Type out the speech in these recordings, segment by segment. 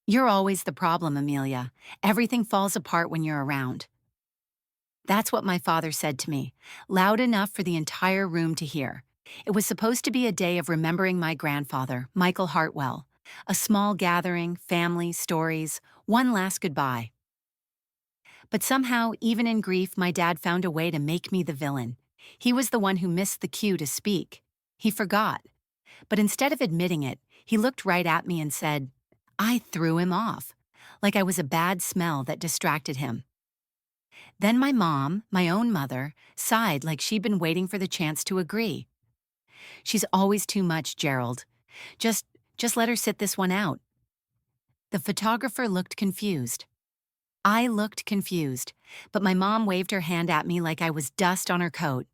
You're always the problem, Amelia. Everything falls apart when you're around. That's what my father said to me, loud enough for the entire room to hear. It was supposed to be a day of remembering my grandfather, Michael Hartwell. A small gathering, family, stories, one last goodbye. But somehow, even in grief, my dad found a way to make me the villain. He was the one who missed the cue to speak. He forgot. But instead of admitting it, he looked right at me and said, I threw him off, like I was a bad smell that distracted him. Then my mom, my own mother, sighed like she'd been waiting for the chance to agree. She's always too much, Gerald. Just, just let her sit this one out. The photographer looked confused. I looked confused, but my mom waved her hand at me like I was dust on her coat.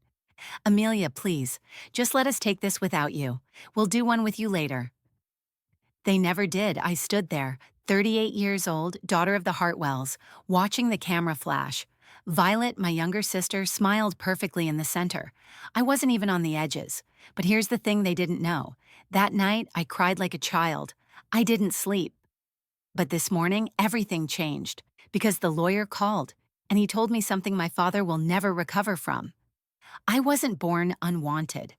Amelia, please, just let us take this without you. We'll do one with you later. They never did. I stood there, 38 years old, daughter of the Hartwells, watching the camera flash. Violet, my younger sister, smiled perfectly in the center. I wasn't even on the edges. But here's the thing they didn't know. That night, I cried like a child. I didn't sleep. But this morning, everything changed, because the lawyer called, and he told me something my father will never recover from. I wasn't born unwanted.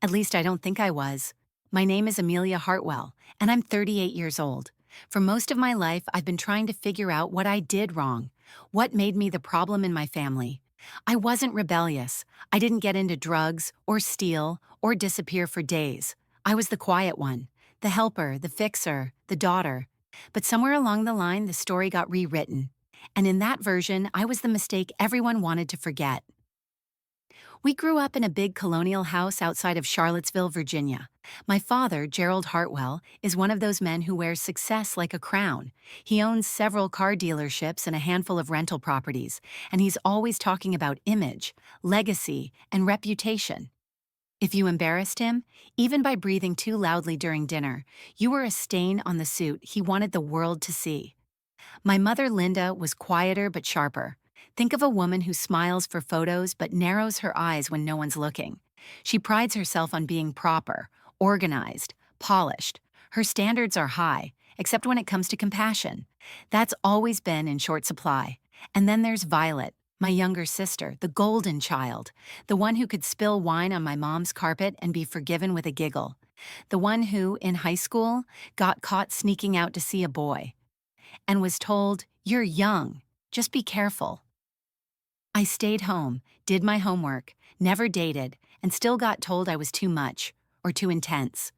At least I don't think I was. My name is Amelia Hartwell, and I'm 38 years old. For most of my life, I've been trying to figure out what I did wrong, what made me the problem in my family. I wasn't rebellious. I didn't get into drugs, or steal, or disappear for days. I was the quiet one, the helper, the fixer, the daughter. But somewhere along the line, the story got rewritten. And in that version, I was the mistake everyone wanted to forget. We grew up in a big colonial house outside of Charlottesville, Virginia. My father, Gerald Hartwell, is one of those men who wears success like a crown. He owns several car dealerships and a handful of rental properties, and he's always talking about image, legacy, and reputation. If you embarrassed him, even by breathing too loudly during dinner, you were a stain on the suit he wanted the world to see. My mother, Linda, was quieter but sharper. Think of a woman who smiles for photos but narrows her eyes when no one's looking. She prides herself on being proper, organized, polished. Her standards are high, except when it comes to compassion. That's always been in short supply. And then there's Violet, my younger sister, the golden child, the one who could spill wine on my mom's carpet and be forgiven with a giggle. The one who, in high school, got caught sneaking out to see a boy and was told, "You're young, just be careful." I stayed home, did my homework, never dated, and still got told I was too much, or too intense.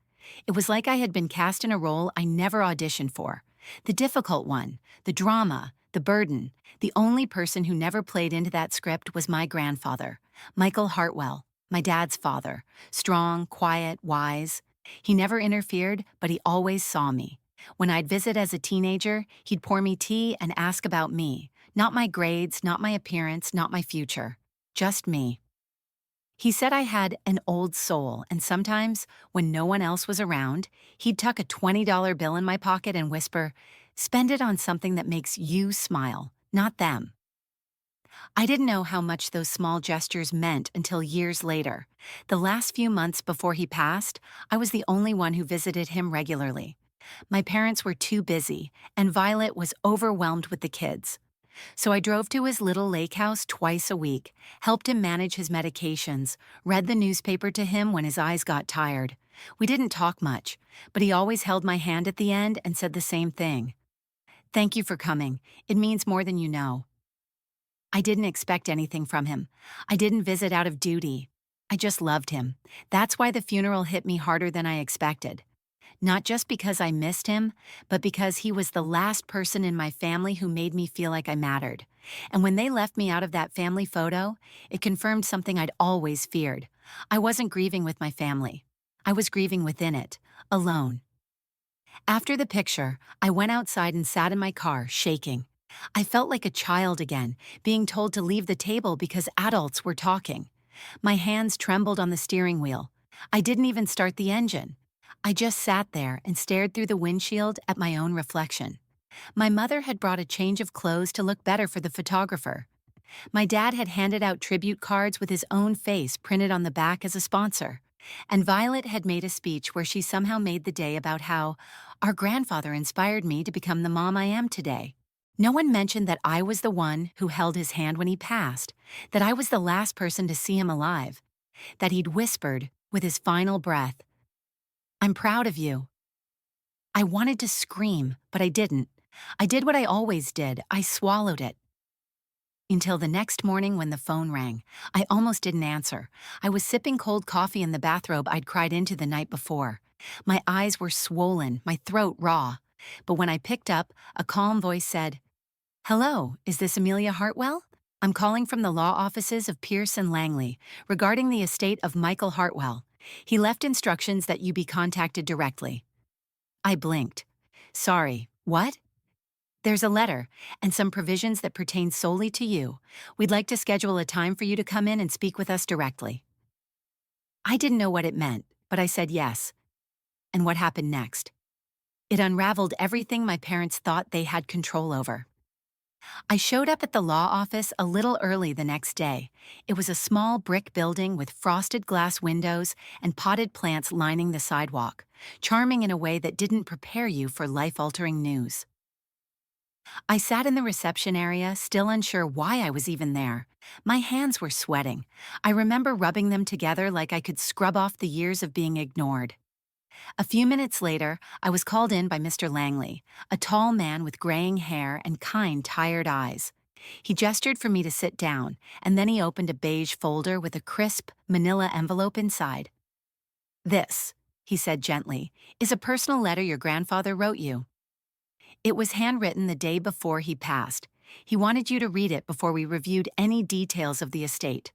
It was like I had been cast in a role I never auditioned for. The difficult one, the drama, the burden. The only person who never played into that script was my grandfather, Michael Hartwell, my dad's father, strong, quiet, wise. He never interfered, but he always saw me. When I'd visit as a teenager, he'd pour me tea and ask about me. Not my grades, not my appearance, not my future. Just me. He said I had an old soul, and sometimes, when no one else was around, he'd tuck a $20 bill in my pocket and whisper, "Spend it on something that makes you smile, not them." I didn't know how much those small gestures meant until years later. The last few months before he passed, I was the only one who visited him regularly. My parents were too busy, and Violet was overwhelmed with the kids. So I drove to his little lake house twice a week, helped him manage his medications, read the newspaper to him when his eyes got tired. We didn't talk much, but he always held my hand at the end and said the same thing. "Thank you for coming. It means more than you know." I didn't expect anything from him. I didn't visit out of duty. I just loved him. That's why the funeral hit me harder than I expected. Not just because I missed him, but because he was the last person in my family who made me feel like I mattered. And when they left me out of that family photo, it confirmed something I'd always feared. I wasn't grieving with my family. I was grieving within it, alone. After the picture, I went outside and sat in my car, shaking. I felt like a child again, being told to leave the table because adults were talking. My hands trembled on the steering wheel. I didn't even start the engine. I just sat there and stared through the windshield at my own reflection. My mother had brought a change of clothes to look better for the photographer. My dad had handed out tribute cards with his own face printed on the back as a sponsor. and Violet had made a speech where she somehow made the day about how our grandfather inspired me to become the mom I am today. No one mentioned that I was the one who held his hand when he passed, that I was the last person to see him alive, that he'd whispered, with his final breath, "I'm proud of you." I wanted to scream, but I didn't. I did what I always did. I swallowed it. Until the next morning when the phone rang. I almost didn't answer. I was sipping cold coffee in the bathrobe I'd cried into the night before. My eyes were swollen, my throat raw. But when I picked up, a calm voice said, "Hello, is this Amelia Hartwell? I'm calling from the law offices of Pierce and Langley regarding the estate of Michael Hartwell. He left instructions that you be contacted directly." I blinked. "Sorry, what?" "There's a letter and some provisions that pertain solely to you. We'd like to schedule a time for you to come in and speak with us directly." I didn't know what it meant, but I said yes. And what happened next? It unraveled everything my parents thought they had control over. I showed up at the law office a little early the next day. It was a small brick building with frosted glass windows and potted plants lining the sidewalk, charming in a way that didn't prepare you for life-altering news. I sat in the reception area, still unsure why I was even there. My hands were sweating. I remember rubbing them together like I could scrub off the years of being ignored. A few minutes later, I was called in by Mr. Langley, a tall man with graying hair and kind, tired eyes. He gestured for me to sit down, and then he opened a beige folder with a crisp, manila envelope inside. "This," he said gently, "is a personal letter your grandfather wrote you. It was handwritten the day before he passed. He wanted you to read it before we reviewed any details of the estate."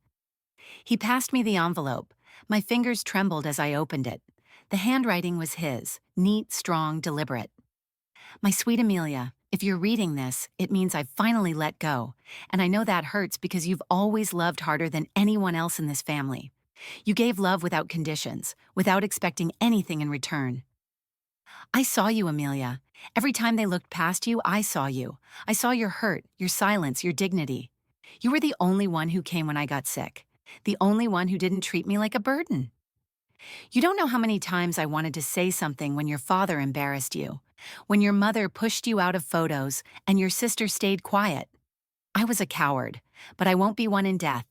He passed me the envelope. My fingers trembled as I opened it. The handwriting was his, neat, strong, deliberate. "My sweet Amelia, if you're reading this, it means I've finally let go. And I know that hurts because you've always loved harder than anyone else in this family. You gave love without conditions, without expecting anything in return. I saw you, Amelia. Every time they looked past you, I saw you. I saw your hurt, your silence, your dignity. You were the only one who came when I got sick. The only one who didn't treat me like a burden. You don't know how many times I wanted to say something when your father embarrassed you, when your mother pushed you out of photos and your sister stayed quiet. I was a coward, but I won't be one in death.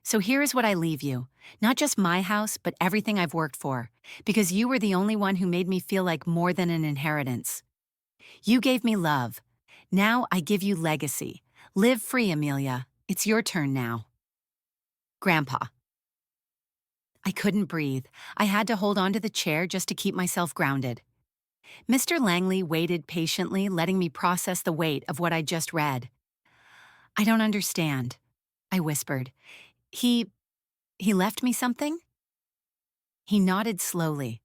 So here is what I leave you, not just my house, but everything I've worked for, because you were the only one who made me feel like more than an inheritance. You gave me love. Now I give you legacy. Live free, Amelia. It's your turn now. Grandpa." I couldn't breathe. I had to hold onto the chair just to keep myself grounded. Mr. Langley waited patiently, letting me process the weight of what I'd just read. "I don't understand," I whispered. He left me something?" He nodded slowly.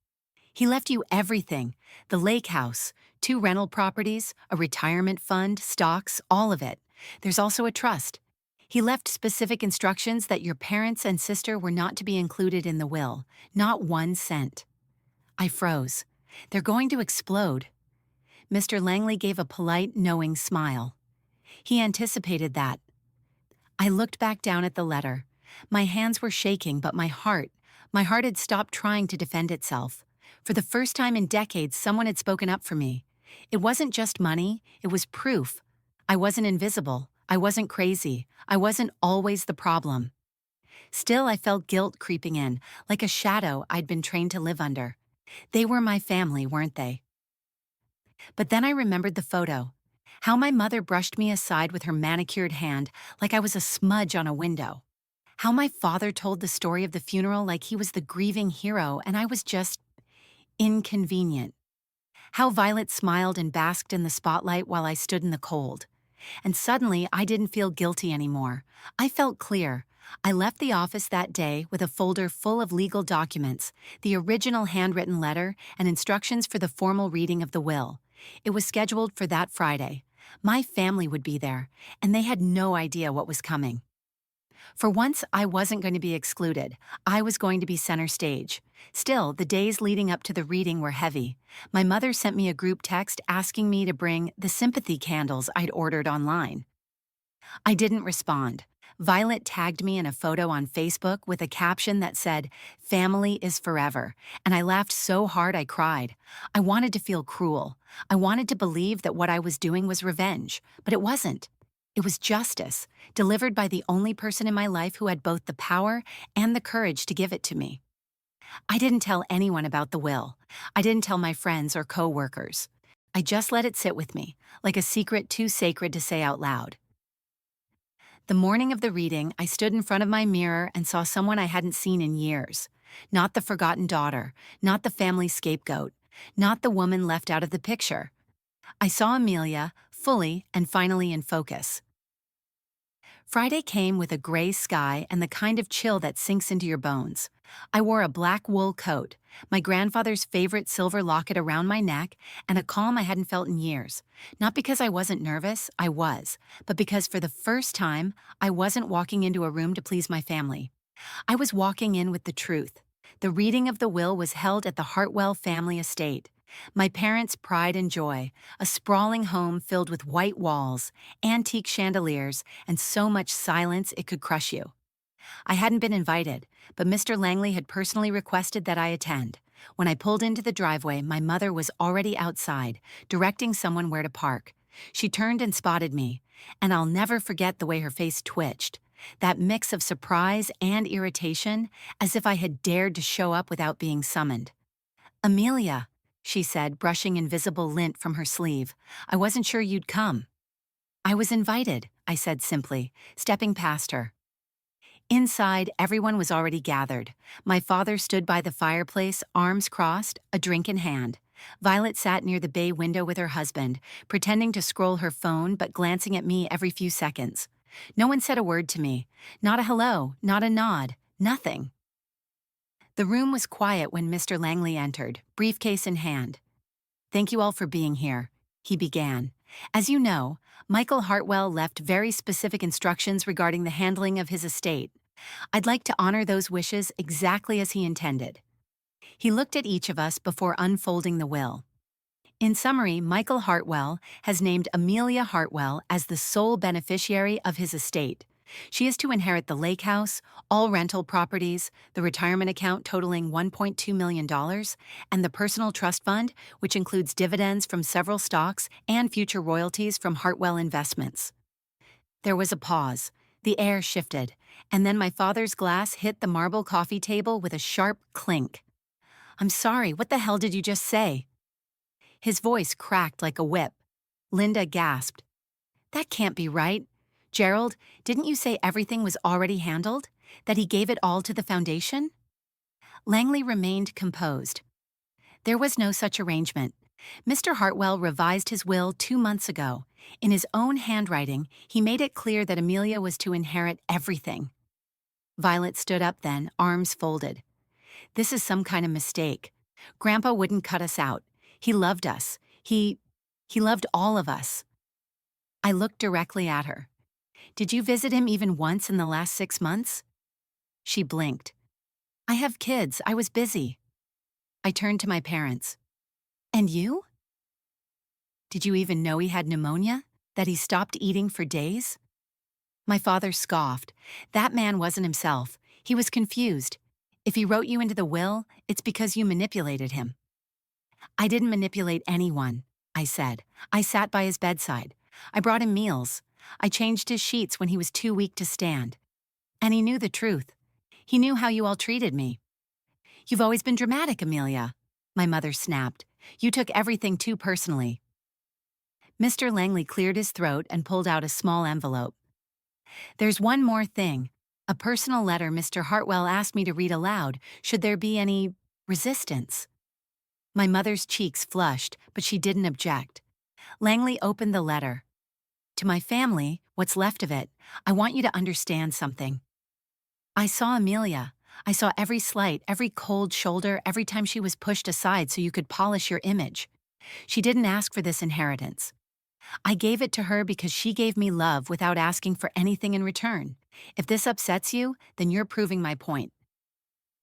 "He left you everything. The lake house, 2 rental properties, a retirement fund, stocks, all of it. There's also a trust. He left specific instructions that your parents and sister were not to be included in the will, not 1 cent. I froze. They're going to explode. Mr. Langley gave a polite, knowing smile. He anticipated that. I looked back down at the letter. My hands were shaking, but my heart had stopped trying to defend itself. For the first time in decades, someone had spoken up for me. It wasn't just money, it was proof. I wasn't invisible. I wasn't crazy. I wasn't always the problem. Still, I felt guilt creeping in, like a shadow I'd been trained to live under. They were my family, weren't they? But then I remembered the photo. How my mother brushed me aside with her manicured hand, like I was a smudge on a window. How my father told the story of the funeral like he was the grieving hero and I was just inconvenient. How Violet smiled and basked in the spotlight while I stood in the cold. And suddenly, I didn't feel guilty anymore. I felt clear. I left the office that day with a folder full of legal documents, the original handwritten letter, and instructions for the formal reading of the will. It was scheduled for that Friday. My family would be there, and they had no idea what was coming. For once, I wasn't going to be excluded. I was going to be center stage. Still, the days leading up to the reading were heavy. My mother sent me a group text asking me to bring the sympathy candles I'd ordered online. I didn't respond, Violet tagged me in a photo on Facebook with a caption that said, "Family is forever," and I laughed so hard I cried. I wanted to feel cruel. I wanted to believe that what I was doing was revenge, but it wasn't. It was justice, delivered by the only person in my life who had both the power and the courage to give it to me. I didn't tell anyone about the will. I didn't tell my friends or coworkers. I just let it sit with me, like a secret too sacred to say out loud. The morning of the reading, I stood in front of my mirror and saw someone I hadn't seen in years. Not the forgotten daughter, not the family scapegoat, not the woman left out of the picture. I saw Amelia, fully and finally in focus. Friday came with a gray sky and the kind of chill that sinks into your bones. I wore a black wool coat, my grandfather's favorite silver locket around my neck, and a calm I hadn't felt in years. Not because I wasn't nervous, I was, but because for the first time, I wasn't walking into a room to please my family. I was walking in with the truth. The reading of the will was held at the Hartwell family estate. My parents' pride and joy, a sprawling home filled with white walls, antique chandeliers, and so much silence it could crush you. I hadn't been invited, but Mr. Langley had personally requested that I attend. When I pulled into the driveway, my mother was already outside, directing someone where to park. She turned and spotted me, and I'll never forget the way her face twitched. That mix of surprise and irritation, as if I had dared to show up without being summoned. "Amelia," she said, brushing invisible lint from her sleeve. "I wasn't sure you'd come." "I was invited," I said simply, stepping past her. Inside, everyone was already gathered. My father stood by the fireplace, arms crossed, a drink in hand. Violet sat near the bay window with her husband, pretending to scroll her phone but glancing at me every few seconds. No one said a word to me. Not a hello, not a nod, nothing. The room was quiet when Mr. Langley entered, briefcase in hand. "Thank you all for being here," he began. "As you know, Michael Hartwell left very specific instructions regarding the handling of his estate. I'd like to honor those wishes exactly as he intended." He looked at each of us before unfolding the will. In summary, Michael Hartwell has named Amelia Hartwell as the sole beneficiary of his estate. She is to inherit the lake house, all rental properties, the retirement account totaling $1.2 million, and the personal trust fund, which includes dividends from several stocks and future royalties from Hartwell Investments. There was a pause. The air shifted, and then my father's glass hit the marble coffee table with a sharp clink. "I'm sorry, what the hell did you just say?" His voice cracked like a whip. Linda gasped. "That can't be right. Gerald, didn't you say everything was already handled? That he gave it all to the foundation?" Langley remained composed. "There was no such arrangement. Mr. Hartwell revised his will 2 months ago. In his own handwriting, he made it clear that Amelia was to inherit everything." Violet stood up then, arms folded. "This is some kind of mistake. Grandpa wouldn't cut us out. He loved us. He loved all of us." I looked directly at her. "Did you visit him even once in the last 6 months?" She blinked. "I have kids. I was busy." I turned to my parents. "And you? Did you even know he had pneumonia? That he stopped eating for days?" My father scoffed. "That man wasn't himself. He was confused. If he wrote you into the will, it's because you manipulated him." "I didn't manipulate anyone," I said. "I sat by his bedside. I brought him meals. I changed his sheets when he was too weak to stand. And he knew the truth. He knew how you all treated me." "You've always been dramatic, Amelia," my mother snapped. "You took everything too personally." Mr. Langley cleared his throat and pulled out a small envelope. "There's one more thing. A personal letter Mr. Hartwell asked me to read aloud, should there be any resistance." My mother's cheeks flushed, but she didn't object. Langley opened the letter. "To my family, what's left of it, I want you to understand something. I saw Amelia. I saw every slight, every cold shoulder, every time she was pushed aside so you could polish your image. She didn't ask for this inheritance. I gave it to her because she gave me love without asking for anything in return. If this upsets you, then you're proving my point.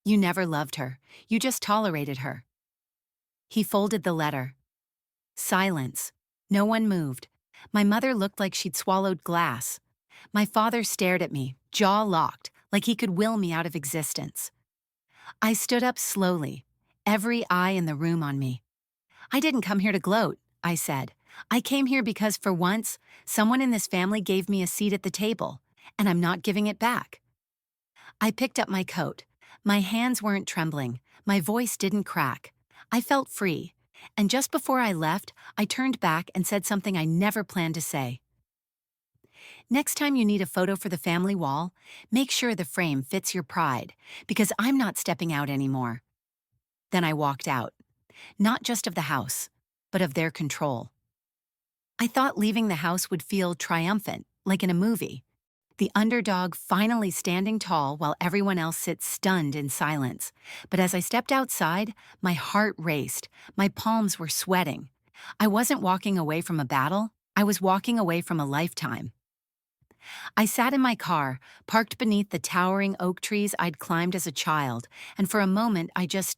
You never loved her. You just tolerated her." He folded the letter. Silence. No one moved. My mother looked like she'd swallowed glass. My father stared at me, jaw locked, like he could will me out of existence. I stood up slowly, every eye in the room on me. I didn't come here to gloat, I said. I came here because, for once, someone in this family gave me a seat at the table, and I'm not giving it back. I picked up my coat. My hands weren't trembling. My voice didn't crack. I felt free. And just before I left, I turned back and said something I never planned to say. Next time you need a photo for the family wall, make sure the frame fits your pride, because I'm not stepping out anymore. Then I walked out, not just of the house, but of their control. I thought leaving the house would feel triumphant, like in a movie. The underdog finally standing tall while everyone else sits stunned in silence. But as I stepped outside, my heart raced, my palms were sweating. I wasn't walking away from a battle, I was walking away from a lifetime. I sat in my car, parked beneath the towering oak trees I'd climbed as a child, and for a moment I just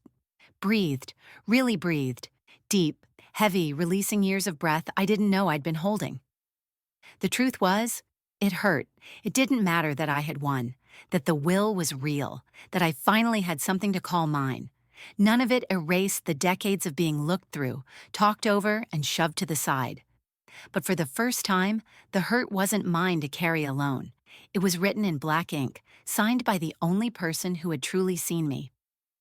breathed, really breathed, deep, heavy, releasing years of breath I didn't know I'd been holding. The truth was, it hurt. It didn't matter that I had won, that the will was real, that I finally had something to call mine. None of it erased the decades of being looked through, talked over, and shoved to the side. But for the first time, the hurt wasn't mine to carry alone. It was written in black ink, signed by the only person who had truly seen me.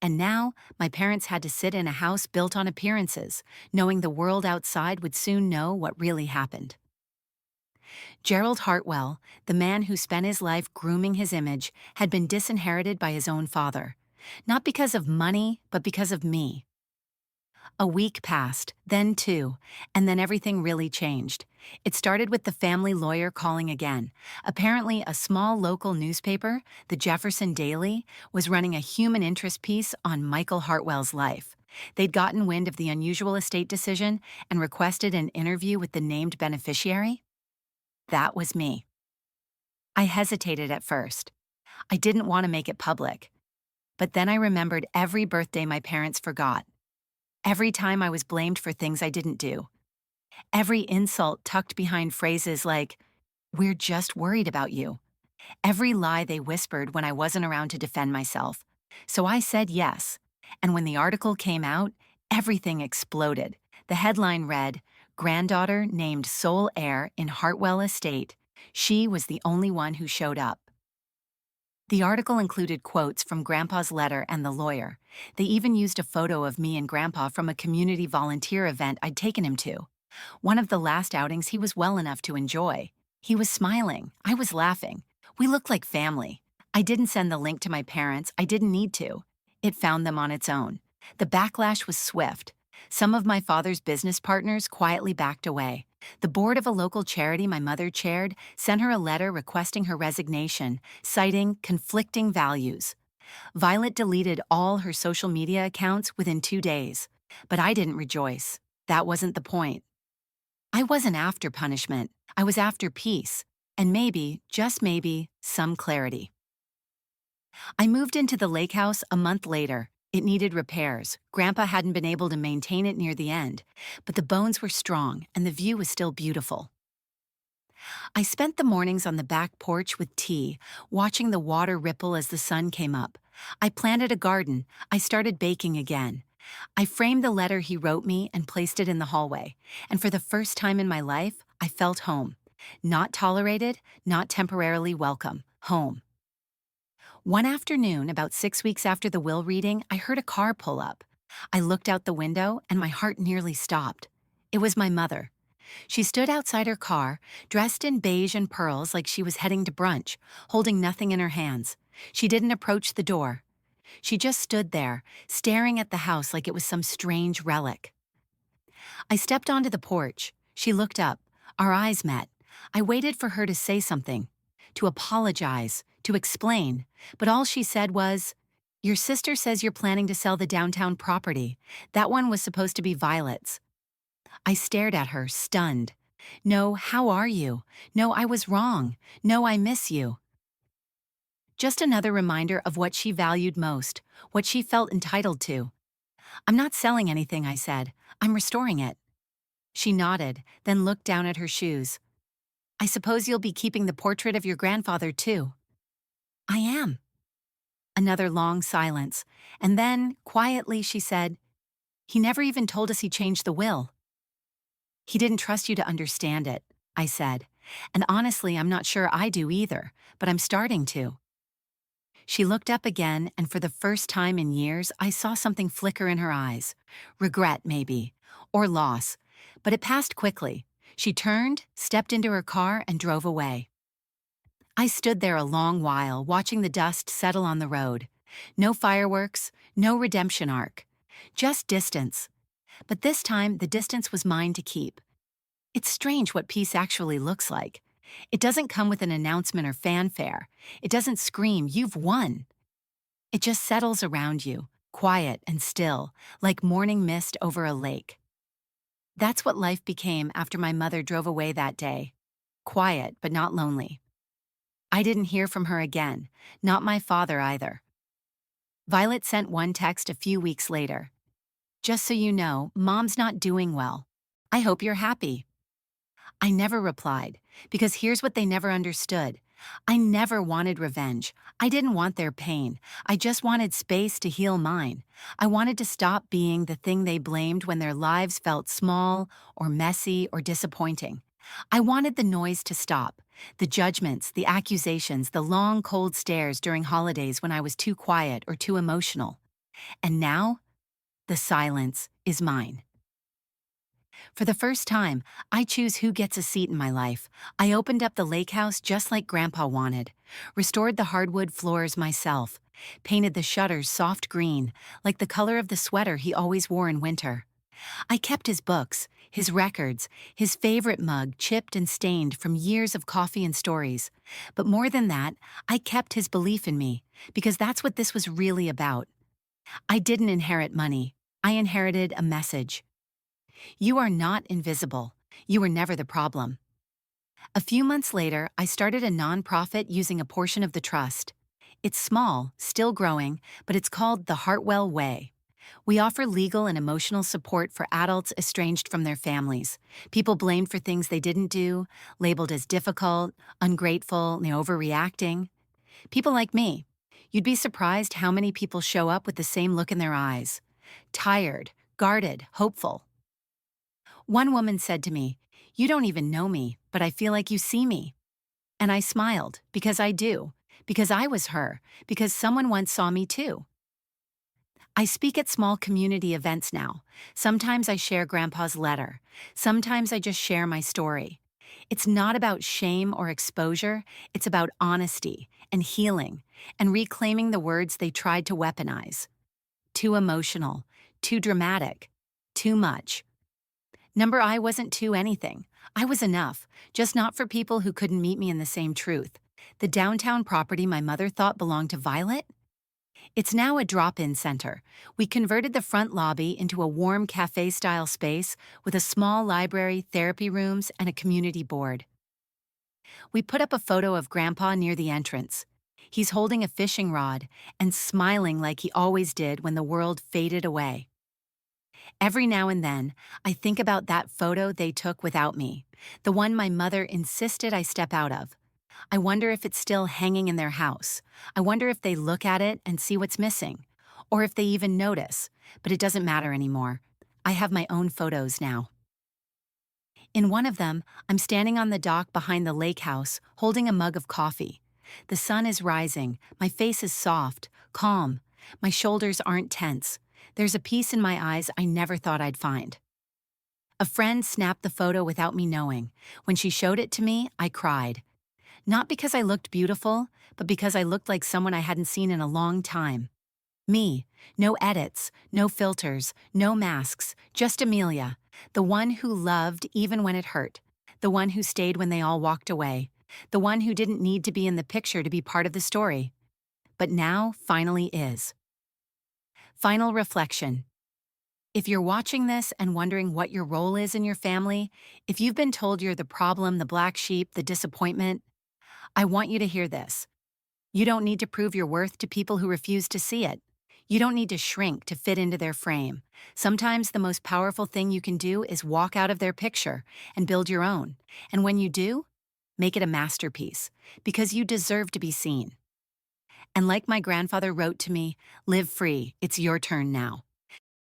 And now, my parents had to sit in a house built on appearances, knowing the world outside would soon know what really happened. Gerald Hartwell, the man who spent his life grooming his image, had been disinherited by his own father. Not because of money, but because of me. A week passed, then two, and then everything really changed. It started with the family lawyer calling again. Apparently, a small local newspaper, the Jefferson Daily, was running a human interest piece on Michael Hartwell's life. They'd gotten wind of the unusual estate decision and requested an interview with the named beneficiary. That was me. I hesitated at first. I didn't want to make it public. But then I remembered every birthday my parents forgot. Every time I was blamed for things I didn't do. Every insult tucked behind phrases like, "We're just worried about you." Every lie they whispered when I wasn't around to defend myself. So I said yes. And when the article came out, everything exploded. The headline read, "Granddaughter named sole heir in Hartwell Estate. She was the only one who showed up." The article included quotes from Grandpa's letter and the lawyer. They even used a photo of me and Grandpa from a community volunteer event I'd taken him to. One of the last outings he was well enough to enjoy. He was smiling. I was laughing. We looked like family. I didn't send the link to my parents. I didn't need to. It found them on its own. The backlash was swift. Some of my father's business partners quietly backed away. The board of a local charity my mother chaired sent her a letter requesting her resignation, citing conflicting values. Violet deleted all her social media accounts within 2 days. But I didn't rejoice. That wasn't the point. I wasn't after punishment. I was after peace. And maybe, just maybe, some clarity. I moved into the lake house a month later. It needed repairs. Grandpa hadn't been able to maintain it near the end, but the bones were strong and the view was still beautiful. I spent the mornings on the back porch with tea, watching the water ripple as the sun came up. I planted a garden. I started baking again. I framed the letter he wrote me and placed it in the hallway. And for the first time in my life, I felt home. Not tolerated, not temporarily welcome. Home. One afternoon, about 6 weeks after the will reading, I heard a car pull up. I looked out the window and my heart nearly stopped. It was my mother. She stood outside her car, dressed in beige and pearls like she was heading to brunch, holding nothing in her hands. She didn't approach the door. She just stood there, staring at the house like it was some strange relic. I stepped onto the porch. She looked up. Our eyes met. I waited for her to say something, to apologize, to explain, but all she said was, "Your sister says you're planning to sell the downtown property. That one was supposed to be Violet's." I stared at her, stunned. "No, how are you? No, I was wrong. No, I miss you." Just another reminder of what she valued most, what she felt entitled to. "I'm not selling anything," I said. "I'm restoring it." She nodded, then looked down at her shoes. I suppose you'll be keeping the portrait of your grandfather, too. I am. Another long silence, and then, quietly, she said, He never even told us he changed the will. He didn't trust you to understand it, I said. And honestly, I'm not sure I do either, but I'm starting to. She looked up again, and for the first time in years, I saw something flicker in her eyes. Regret, maybe, or loss. But it passed quickly. She turned, stepped into her car, and drove away. I stood there a long while, watching the dust settle on the road. No fireworks, no redemption arc. Just distance. But this time, the distance was mine to keep. It's strange what peace actually looks like. It doesn't come with an announcement or fanfare. It doesn't scream, "You've won." It just settles around you, quiet and still, like morning mist over a lake. That's what life became after my mother drove away that day. Quiet, but not lonely. I didn't hear from her again, not my father either. Violet sent one text a few weeks later. Just so you know, Mom's not doing well. I hope you're happy. I never replied, because here's what they never understood. I never wanted revenge. I didn't want their pain. I just wanted space to heal mine. I wanted to stop being the thing they blamed when their lives felt small or messy or disappointing. I wanted the noise to stop, the judgments, the accusations, the long cold stares during holidays when I was too quiet or too emotional. And now, the silence is mine. For the first time, I choose who gets a seat in my life. I opened up the lake house just like Grandpa wanted, restored the hardwood floors myself, painted the shutters soft green, like the color of the sweater he always wore in winter. I kept his books, his records, his favorite mug chipped and stained from years of coffee and stories. But more than that, I kept his belief in me, because that's what this was really about. I didn't inherit money. I inherited a message. You are not invisible. You were never the problem. A few months later, I started a nonprofit using a portion of the trust. It's small, still growing, but it's called the Hartwell Way. We offer legal and emotional support for adults estranged from their families, people blamed for things they didn't do, labeled as difficult, ungrateful, and overreacting. People like me. You'd be surprised how many people show up with the same look in their eyes. Tired, guarded, hopeful. One woman said to me, "You don't even know me, but I feel like you see me." And I smiled, because I do, because I was her, because someone once saw me too. I speak at small community events now. Sometimes I share Grandpa's letter. Sometimes I just share my story. It's not about shame or exposure, it's about honesty and healing and reclaiming the words they tried to weaponize. Too emotional, too dramatic, too much. Number I wasn't too anything. I was enough, just not for people who couldn't meet me in the same truth. The downtown property my mother thought belonged to Violet? It's now a drop-in center. We converted the front lobby into a warm cafe-style space with a small library, therapy rooms, and a community board. We put up a photo of Grandpa near the entrance. He's holding a fishing rod and smiling like he always did when the world faded away. Every now and then, I think about that photo they took without me, the one my mother insisted I step out of. I wonder if it's still hanging in their house. I wonder if they look at it and see what's missing, or if they even notice, but it doesn't matter anymore. I have my own photos now. In one of them, I'm standing on the dock behind the lake house, holding a mug of coffee. The sun is rising, my face is soft, calm, my shoulders aren't tense. There's a peace in my eyes I never thought I'd find. A friend snapped the photo without me knowing. When she showed it to me, I cried. Not because I looked beautiful, but because I looked like someone I hadn't seen in a long time. Me, no edits, no filters, no masks, just Amelia, the one who loved even when it hurt, the one who stayed when they all walked away, the one who didn't need to be in the picture to be part of the story. But now finally is. Final reflection. If you're watching this and wondering what your role is in your family, if you've been told you're the problem, the black sheep, the disappointment, I want you to hear this. You don't need to prove your worth to people who refuse to see it. You don't need to shrink to fit into their frame. Sometimes the most powerful thing you can do is walk out of their picture and build your own. And when you do, Make it a masterpiece, because you deserve to be seen. And like my grandfather wrote to me, live free, it's your turn now.